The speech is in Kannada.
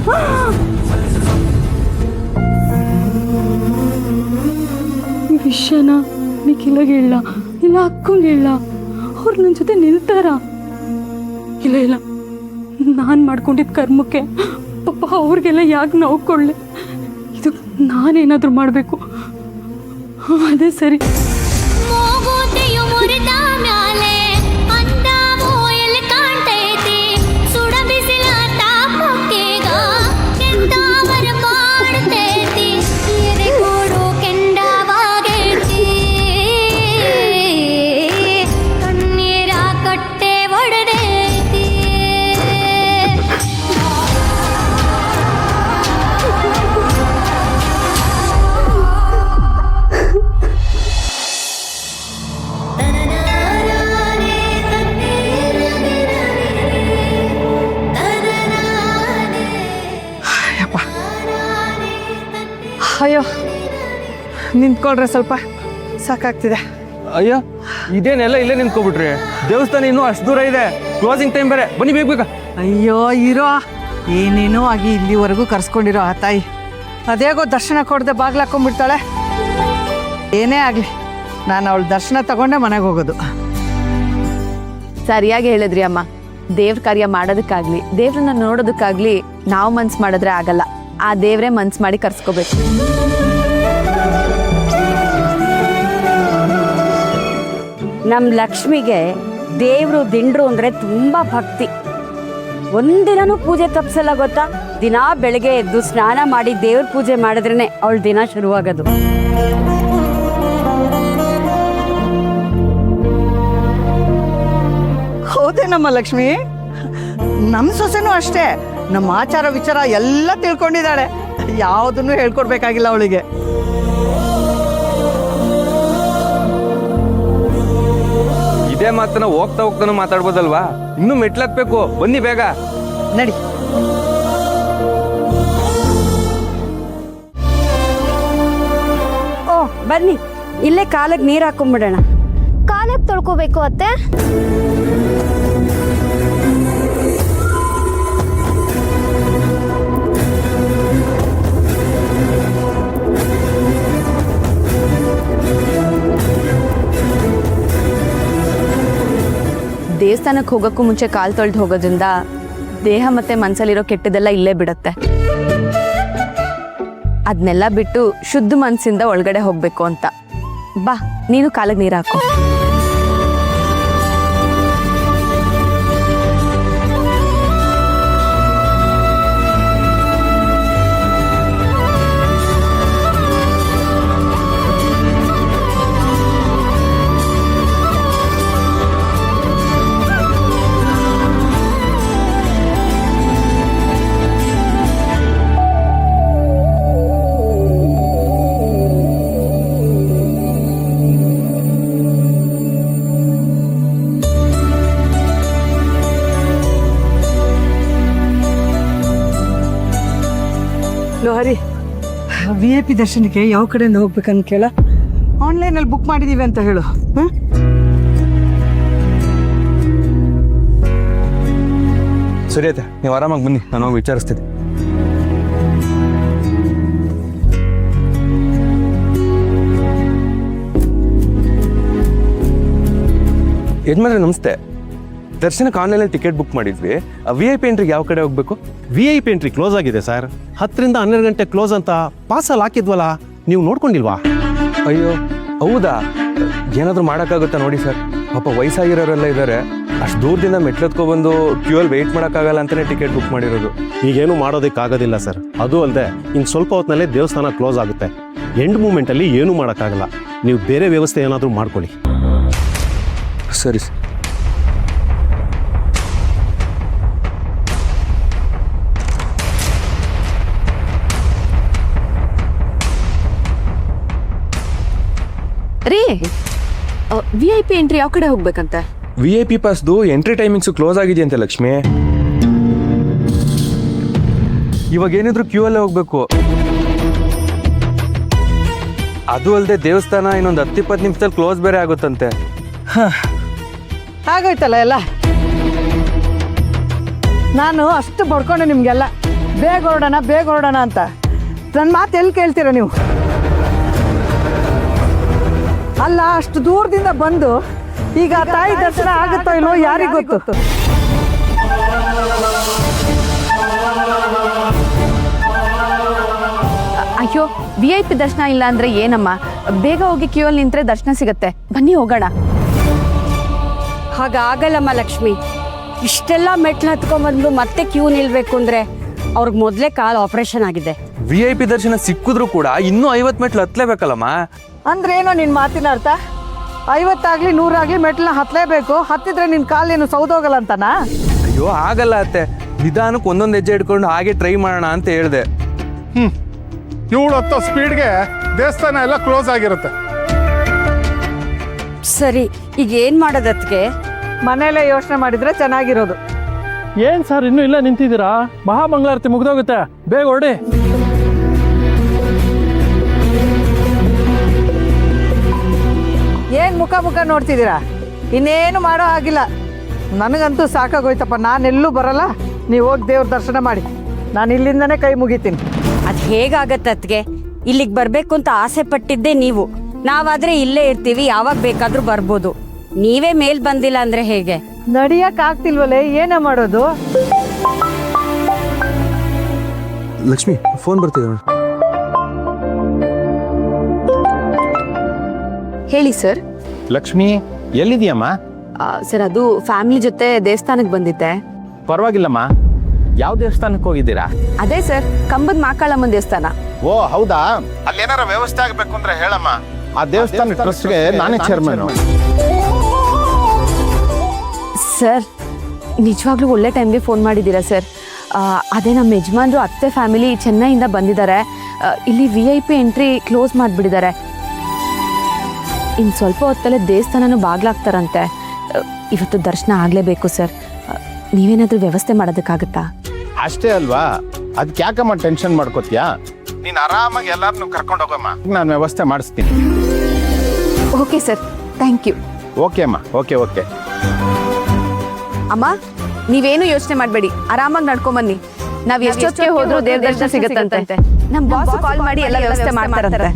ಈ ವಿಷಯನ ನಿಖಿಲಗೆ ಹೇಳ, ಇಲ್ಲ ಅಕ್ಕಂಗೆ ಹೇಳ, ಅವ್ರು ನನ್ನ ಜೊತೆ ನಿಲ್ತಾರ? ಇಲ್ಲ ಇಲ್ಲ, ನಾನು ಮಾಡ್ಕೊಂಡಿದ್ದ ಕರ್ಮಕ್ಕೆ ಪಾಪ ಅವ್ರಿಗೆಲ್ಲ ಯಾಕೆ ನೋವು ಕೊಡಲಿ? ಇದು ನಾನೇನಾದರೂ ಮಾಡಬೇಕು, ಅದೇ ಸರಿ. ಅಯ್ಯೋ, ನಿಂತ್ಕೊಳ್ರೆ, ಸ್ವಲ್ಪ ಸಾಕಾಗ್ತಿದೆ. ಅಯ್ಯೋ, ಇದೇನೆಲ್ಲ ಇಲ್ಲೇ ನಿಂತ್ಕೊಬಿಟ್ರಿ? ದೇವಸ್ಥಾನ ಇನ್ನೂ ಅಷ್ಟು ದೂರ ಇದೆ, ಕ್ಲೋಸಿಂಗ್ ಟೈಮ್ ಬೇರೆ, ಬನ್ನಿ ಬೇಗ. ಅಯ್ಯೋ ಇರೋ, ಏನೇನೋ ಆಗಿ ಇಲ್ಲಿವರೆಗೂ ಕರ್ಸ್ಕೊಂಡಿರೋ ಆ ತಾಯಿ ಅದೇಗೋ ದರ್ಶನ ಕೊಡದೆ ಬಾಗ್ಲಾಕೊಂಡ್ಬಿಡ್ತಾಳೆ. ಏನೇ ಆಗಲಿ, ನಾನು ಅವಳ ದರ್ಶನ ತಗೊಂಡೆ ಮನೆಗೆ ಹೋಗೋದು. ಸರಿಯಾಗಿ ಹೇಳಿದ್ರಿ ಅಮ್ಮ. ದೇವ್ರ ಕಾರ್ಯ ಮಾಡೋದಕ್ಕಾಗ್ಲಿ, ದೇವ್ರನ್ನ ನೋಡೋದಕ್ಕಾಗ್ಲಿ ನಾವು ಮನ್ಸು ಮಾಡಿದ್ರೆ ಆಗಲ್ಲ. ಆ ದೇವ್ರೇ ಮನ್ಸು ಮಾಡಿ ಕರ್ಸ್ಕೋಬೇಕು. ನಮ್ಮ ಲಕ್ಷ್ಮಿಗೆ ದೇವರು ದಿಂಡ್ರು ಅಂದರೆ ತುಂಬ ಭಕ್ತಿ. ಒಂದಿನೂ ಪೂಜೆ ತಪ್ಪಿಸಲ್ಲ ಗೊತ್ತಾ? ದಿನ ಬೆಳಗ್ಗೆ ಎದ್ದು ಸ್ನಾನ ಮಾಡಿ ದೇವ್ರ ಪೂಜೆ ಮಾಡಿದ್ರೇ ಅವಳ ದಿನ ಶುರುವಾಗೋದು. ಹೌದೇ ನಮ್ಮ ಲಕ್ಷ್ಮಿ? ನಮ್ಮ ಸೊಸೆನೂ ಅಷ್ಟೇ, ನಮ್ಮ ಆಚಾರ ವಿಚಾರ ಎಲ್ಲ ತಿಳ್ಕೊಂಡಿದ್ದಾಳೆ. ಯಾವುದನ್ನು ಹೇಳ್ಕೊಡ್ಬೇಕಾಗಿಲ್ಲ ಅವಳಿಗೆ. ಇದೇ ಮಾತನ್ನ ಹೋಗ್ತಾ ಹೋಗ್ತಾನು ಮಾತಾಡ್ಬೋದಲ್ವಾ? ಇನ್ನೂ ಮೆಟ್ಲತ್ಬೇಕು, ಬನ್ನಿ ಬೇಗ. ನಡಿ. ಓ ಬನ್ನಿ, ಇಲ್ಲೇ ಕಾಲಿಗೆ ನೀರು ಹಾಕೊಂಡ್ಬಿಡೋಣ. ಕಾಲಕ್ಕೆ ತೊಳ್ಕೋಬೇಕು ಅತ್ತೆ? ದೇವಸ್ಥಾನಕ್ಕೆ ಹೋಗೋಕ್ಕೂ ಮುಂಚೆ ಕಾಲು ತೊಳೆದು ಹೋಗೋದ್ರಿಂದ ದೇಹ ಮತ್ತೆ ಮನಸ್ಸಲ್ಲಿರೋ ಕೆಟ್ಟದೆಲ್ಲ ಇಲ್ಲೇ ಬಿಡುತ್ತೆ. ಅದನ್ನೆಲ್ಲ ಬಿಟ್ಟು ಶುದ್ಧ ಮನಸ್ಸಿಂದ ಒಳಗಡೆ ಹೋಗ್ಬೇಕು ಅಂತ. ಬಾ, ನೀನು ಕಾಲಿಗೆ ನೀರು ಹಾಕೋ. ಲೋಹರಿ, VIP ದರ್ಶನಕ್ಕೆ ಯಾವ ಕಡೆಯಿಂದ ಹೋಗ್ಬೇಕಂತ ಕೇಳ. ಆನ್ಲೈನಲ್ಲಿ ಬುಕ್ ಮಾಡಿದೀವಿ ಅಂತ ಹೇಳು. ಸರಿ ಆಯ್ತಾ, ನೀವು ಆರಾಮಾಗಿ ಬನ್ನಿ, ನಾನು ಹೋಗಿ ವಿಚಾರಿಸ್ತಿದ್ದೆ. ಯಜಮಾನ್ರೆ ನಮಸ್ತೆ. ದರ್ಶನಕ್ಕೆ ಆನ್ಲೈನಲ್ಲಿ ಟಿಕೆಟ್ ಬುಕ್ ಮಾಡಿದ್ವಿ. VIP ಎಂಟ್ರಿಗೆ ಯಾವ ಕಡೆ ಹೋಗ್ಬೇಕು? VIP ಎಂಟ್ರಿ ಕ್ಲೋಸ್ ಆಗಿದೆ ಸರ್. 10 ರಿಂದ 12 ಗಂಟೆ ಕ್ಲೋಸ್ ಅಂತ ಪಾಸಲ್ಲಿ ಹಾಕಿದ್ವಲ್ಲ, ನೀವು ನೋಡ್ಕೊಂಡಿಲ್ವಾ? ಅಯ್ಯೋ ಹೌದಾ? ಏನಾದರೂ ಮಾಡೋಕ್ಕಾಗುತ್ತಾ ನೋಡಿ ಸರ್, ಪಾಪ ವಯಸ್ಸಾಗಿರೋರೆಲ್ಲ ಇದ್ದಾರೆ. ಅಷ್ಟು ದೂರದಿಂದ ಮೆಟ್ಲತ್ಕೊಬಂದು ಕ್ಯೂ ಅಲ್ಲಿ ವೆಯ್ಟ್ ಮಾಡೋಕ್ಕಾಗಲ್ಲ ಅಂತಲೇ ಟಿಕೆಟ್ ಬುಕ್ ಮಾಡಿರೋದು. ಈಗೇನು ಮಾಡೋದಕ್ಕಾಗೋದಿಲ್ಲ ಸರ್. ಅದು ಅಲ್ಲದೆ ಇನ್ನು ಸ್ವಲ್ಪ ಹೊತ್ತಿನಲ್ಲೇ ದೇವಸ್ಥಾನ ಕ್ಲೋಸ್ ಆಗುತ್ತೆ. ಎಂಡ್ ಮೂಮೆಂಟಲ್ಲಿ ಏನೂ ಮಾಡೋಕ್ಕಾಗಲ್ಲ. ನೀವು ಬೇರೆ ವ್ಯವಸ್ಥೆ ಏನಾದರೂ ಮಾಡ್ಕೊಳ್ಳಿ. ಸರಿ ಸರ್. ರೀ, VIP ಎಂಟ್ರಿ ಯಾವ ಕಡೆ ಹೋಗ್ಬೇಕಂತ? VIP ಪಾಸ್ದು ಎಂಟ್ರಿ ಟೈಮಿಂಗ್ಸು ಕ್ಲೋಸ್ ಆಗಿದೆಯಂತೆ ಲಕ್ಷ್ಮಿ. ಇವಾಗ ಏನಿದ್ರು ಕ್ಯೂ ಅಲ್ಲೇ ಹೋಗ್ಬೇಕು. ಅದು ಅಲ್ಲದೆ ದೇವಸ್ಥಾನ ಇನ್ನೊಂದು 10-20 ನಿಮಿಷದಲ್ಲಿ ಕ್ಲೋಸ್ ಬೇರೆ ಆಗುತ್ತಂತೆ. ಆಗೋಯ್ತಲ್ಲ ಎಲ್ಲ. ನಾನು ಅಷ್ಟು ಬಡ್ಕೊಂಡೆ ನಿಮಗೆಲ್ಲ. ಬೇಗ ಹೊರಡೋಣ ಅಂತ ನನ್ನ ಮಾತು ಎಲ್ಲಿ ಕೇಳ್ತೀರ ನೀವು? ಅಲ್ಲ, ಅಷ್ಟು ದೂರದಿಂದ ಬಂದು ಈಗ ಆ ತಾಯಿ ದರ್ಶನ ಆಗುತ್ತೋ ಇಲ್ವೋ ಯಾರಿಗ್ ಗೊತ್ತು? ಅಯ್ಯೋ VIP ದರ್ಶನ ಇಲ್ಲ ಅಂದ್ರೆ ಏನಮ್ಮ, ಬೇಗ ಹೋಗಿ ಕ್ಯೂ ಅಲ್ಲಿ ನಿಂತ್ರೆ ದರ್ಶನ ಸಿಗತ್ತೆ. ಬನ್ನಿ ಹೋಗೋಣ. ಹಾಗಾಗಲ್ಲಮ್ಮ ಲಕ್ಷ್ಮಿ. ಇಷ್ಟೆಲ್ಲ ಮೆಟ್ಲು ಹತ್ಕೊಂಡ್ಬಂದು ಮತ್ತೆ ಕ್ಯೂ ನಿಲ್ಬೇಕು ಅಂದ್ರೆ ಅವ್ರಿಗೆ ಮೊದಲೇ ಕಾಲು ಆಪರೇಷನ್ ಆಗಿದೆ. VIP ದರ್ಶನ ಸಿಕ್ಕಿದ್ರು ಕೂಡ ಇನ್ನೂ 50 ಮೆಟ್ಲು ಹತ್ಲೇಬೇಕಲ್ಲಮ್ಮ. ಅಂದ್ರೆ ಏನೋ ನಿನ್ನ ಮಾತಿನ ಅರ್ಥ? 50 ಆಗ್ಲಿ 100 ಆಗ್ಲಿ ಮೆಟ್ಲನ್ನ ಹತ್ತಲೇಬೇಕು, ಹತ್ತಿದ್ರೆ ನಿನ್ನ ಕಾಲೇನು ಸೌದೋಗಲ್ಲ ಅಂತನಾ? ಅಯ್ಯೋ ಆಗಲ್ಲ ಅತ್ತೆ, ನಿಧಾನಕ್ಕೆ ಒಂದೊಂದು ಹೆಜ್ಜೆ ಇಟ್ಕೊಂಡು ಹಾಗೆ ಟ್ರೈ ಮಾಡೋಣ ಅಂತ ಹೇಳಿದೆ. ಇವಳು ಹತ್ತೋ ಸ್ಪೀಡ್ಗೆ ದೇವಸ್ಥಾನ ಎಲ್ಲ ಕ್ಲೋಸ್ ಆಗಿರುತ್ತೆ. ಸರಿ, ಈಗ ಏನ್ ಮಾಡೋದತ್ಗೆ? ಮನೇಲೆ ಯೋಚನೆ ಮಾಡಿದ್ರೆ ಚೆನ್ನಾಗಿರೋದು. ಏನ್ ಸರ್ ಇನ್ನೂ ಇಲ್ಲ ನಿಂತಿದ್ದೀರಾ? ಮಹಾಮಂಗಳಾರತಿ ಮುಗ್ದೋಗುತ್ತೆ, ಬೇಗ ಹೊರಡಿ. ಏನು ಮುಖ ನೋಡ್ತಿದ್ದೀರಾ? ಇನ್ನೇನು ಮಾಡೋ ಆಗಿಲ್ಲ. ನನಗಂತೂ ಸಾಕಾಗೋಯ್ತಪ್ಪ, ನಾನೆಲ್ಲೂ ಬರಲ್ಲ. ನೀವು ಹೋಗಿ ದೇವ್ರ ದರ್ಶನ ಮಾಡಿ, ನಾನು ಇಲ್ಲಿಂದನೇ ಕೈ ಮುಗಿತೀನಿ. ಅದು ಹೇಗಾಗತ್ತೆ ಅತ್ಗೆ? ಇಲ್ಲಿಗೆ ಬರಬೇಕು ಅಂತ ಆಸೆ ಪಟ್ಟಿದ್ದೇ ನೀವು. ನಾವಾದ್ರೆ ಇಲ್ಲೇ ಇರ್ತೀವಿ, ಯಾವಾಗ ಬೇಕಾದ್ರೂ ಬರ್ಬೋದು. ನೀವೇ ಮೇಲ್ ಬಂದಿಲ್ಲ ಅಂದ್ರೆ ಹೇಗೆ? ನಡಿಯಕ್ ಆಗ್ತಿಲ್ವಲ್ಲೇ, ಏನ ಮಾಡೋದು? ಲಕ್ಷ್ಮಿ ಫೋನ್ ಬರ್ತಿದೆ. ಹೇಳಿ ಸರ್. ಲಕ್ಷ್ಮಿ ಎಲ್ಲಿದೆಯಮ್ಮ? ಸರ್ ಅದು ಫ್ಯಾಮಿಲಿ ಜೊತೆ ದೇವಸ್ಥಾನಕ್ಕೆ ಬಂದಿದ್ದೆ. ಪರವಾಗಿಲ್ಲಮ್ಮ. ಯಾವ ದೇವಸ್ಥಾನಕ್ಕೆ ಹೋಗಿದ್ದೀರಾ? ಅದೇ ಸರ್, ಕಂಬದ ಮಾಕಾಳಮ್ಮನ ದೇವಸ್ಥಾನ. ಓ ಹೌದಾ? ಅಲ್ಲೇನಾರ ವ್ಯವಸ್ಥೆ ಆಗಬೇಕು ಅಂದ್ರೆ ಹೇಳಮ್ಮ. ಆ ದೇವಸ್ಥಾನ ಟ್ರಸ್ಟ್ಗೆ ನಾನೇ ಚೇರ್ಮನ್. ಸರ್ ನಿಜವಾಗ್ಲೂ ಒಳ್ಳೆ ಟೈಮ್ಗೆ ಫೋನ್ ಮಾಡಿದ್ದೀರಾ ಸರ್. ಅದೇ ನಮ್ಮ ಯಜಮಾನ್ರು ಅತ್ತೆ ಫ್ಯಾಮಿಲಿ ಚೆನ್ನೈಯಿಂದ ಬಂದಿದ್ದಾರೆ. ಇಲ್ಲಿ VIP ಎಂಟ್ರಿ ಕ್ಲೋಸ್ ಮಾಡಿಬಿಟ್ಟಿದ್ದಾರೆ. ಇನ್ನು ಸ್ವಲ್ಪ ಹೊತ್ತಲ್ಲೇ ದೇವಸ್ಥಾನನೂ ಬಾಗ್ಲಾಗ್ತಾರಂತೆ. ಇವತ್ತು ದರ್ಶನ ಆಗಲೇಬೇಕು ಸರ್. ನೀವೇನಾದರೂ ವ್ಯವಸ್ಥೆ ಮಾಡೋದಕ್ಕಾಗತ್ತಾ? ಅಷ್ಟೇ ಅಲ್ವಾ, ಅದಕ್ಕೆ ಯಾಕಮ್ಮ ಟೆನ್ಷನ್ ಮಾಡ್ಕೋತೀಯಾ? ನೀನು ಆರಾಮಾಗಿ ಎಲ್ಲಾರನ್ನೂ ಕರ್ಕೊಂಡು ಹೋಗಮ್ಮ, ನಾನು ವ್ಯವಸ್ಥೆ ಮಾಡಿಸ್ತೀನಿ. Okay sir, thank you. Okay ಅಮ್ಮ, ಓಕೆ. ಅಮ್ಮ ನೀವೇನು ಯೋಚನೆ ಮಾಡಬೇಡಿ, ಆರಾಮಾಗಿ ನಡ್ಕೊಂಬನ್ನಿ. ನಾವು ಎಷ್ಟೊತ್ತಿಗೆ ಹೋದ್ರೂ ದೇವ್ರ ದರ್ಶನ ಸಿಗುತ್ತಂತೆ. ನಮ್ಮ ಬಾಸ್ ಕಾಲ್ ಮಾಡಿ ಎಲ್ಲ ವ್ಯವಸ್ಥೆ ಮಾಡ್ತಾರಂತೆ.